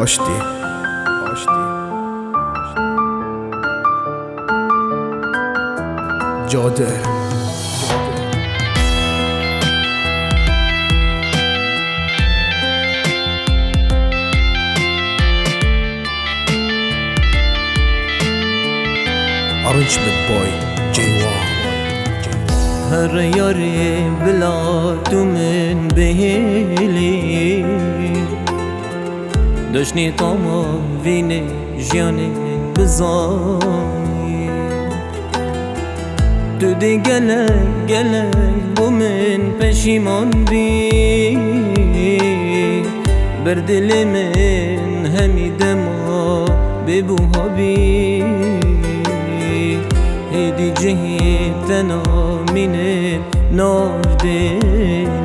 آشتی جاده Arrangement boy J1 هر یاری بلا تو من بهلی دشنی تاما وینه جیانه بزانی تو دی گله بو من پشیمان بی بر دل من همی دما ببوها بی هیدی جهی تنا مینه ناف دلی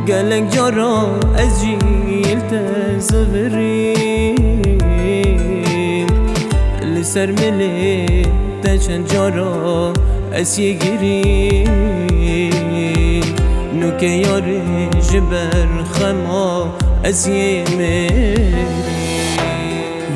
گلک جارا از جیل تزوریم لسر ملی تچن جارا از یگیریم نوکه یاری جبر خما از یمریم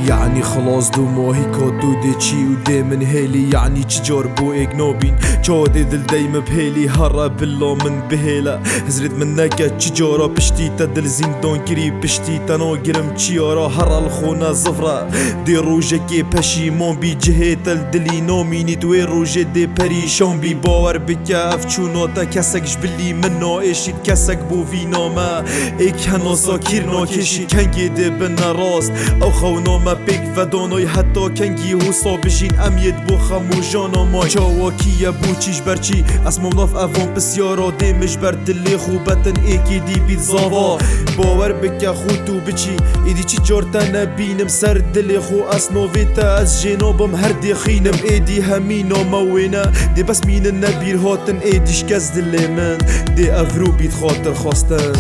يعني خلاص دو ماهي كادو دي چي و دي من هيلي يعني چجار بو اجنابين چاده دل دايم بهيلي هرا بالله من بهيلا هزرت من نكا چجارا پشتيتا دل زندان كري پشتيتا ناگرم چيارا هرا الخونة زفرا دي روجه كي پشيمان بي جهيتا الدلي ناميني دوي روجه دي پريشان بي باور بكا افچوناتا كسك جبلي من نائشيد كسك بو فيناما ايك هناسا كيرنا كشي كنگي دي بنا راست او خوناما بيك ودانای حتی کنگی حسا بشین امید بو خموشانا مای چاواکیه بو چیش برچی اسمم ناف اوان بسیارا دیمش بر دلی خوبتن ایکی دی بید زاوا باور بکه خودتو بچی ایدی چی جارتا نبینم سر دلی خو اسنویتا از جنابم هر دی خینم ایدی همینا موینا دی بس مین نبیر هاتن ایدیش کز دلی من دی افرو بید خاطر خواستن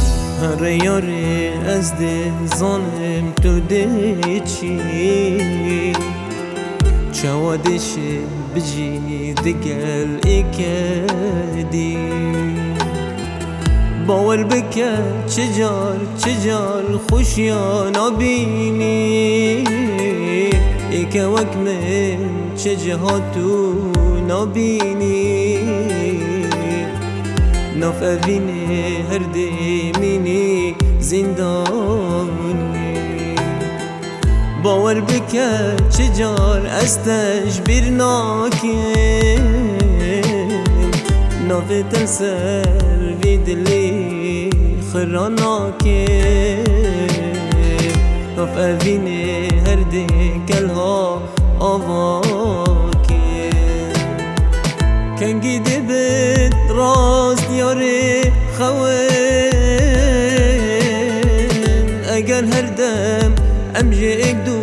هر یاری از دی ظالم تو دی چی چوادش بجی دگل ایکدی باور بکه چجار خوشیانا بینی ایک وک من چه جهاتو نبینی ناف اوینه هر دیمینی زندانی باور بکه چجار استش بیر ناکن ناف تلسر وی دلی خراناکن ناف اوینه هر دی کلها آواکن کنگی دی بید راست یاری خوین اگر هر دم امجی اک دو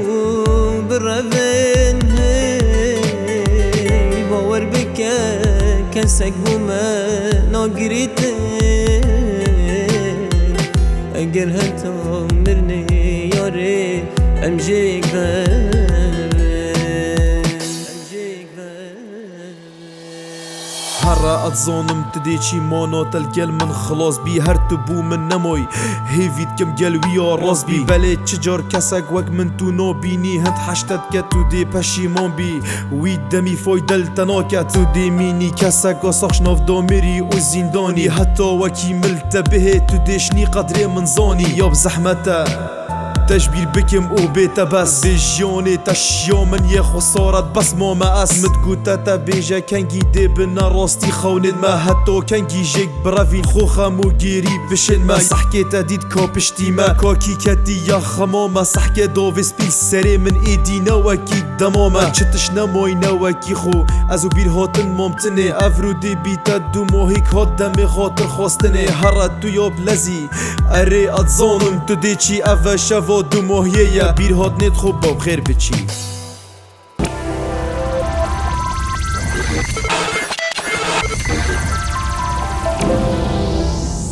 بروین باور بکه کسک بومه ناگریتن اگر حتا مرنی یاری امجی اک هر اتظانم تديشي مانات الجل من خلاص بي هر تبو من نموي هيفيد كم جل ويا راس بي بلي تشجار كسك وك من تو نابيني هند حشتت كتو دي پشيمان بي وي دمي فايدل تناكت تو دي ميني كسك وصخش ناف دامري و زنداني حتى وكي ملت به تو ديشني قدر من زاني ياب زحمته تشبير بكم او بيتا بس بجيوني تشيو من يخو صارت بس ما اس متقوتا تبيجا كنجي دي بنا راستي خوند ما هتو كنجي جيك برافين خو خمو جيري بشن ما صحكي تديد كوبشتي ما كوكي كتي يا خماما صحكي دوفيس بي سري من ايدي نواكي دماما چتش نموي نواكي خو ازو بير هاتن ممتنه افرو دي بيتا دو موهيك هات دمي خاطر خواستنه هرد دو ياب لزي اري اتظانم تو ديچي افا شفا دو ماهیه بیر هات نت خوب با بخیر بچی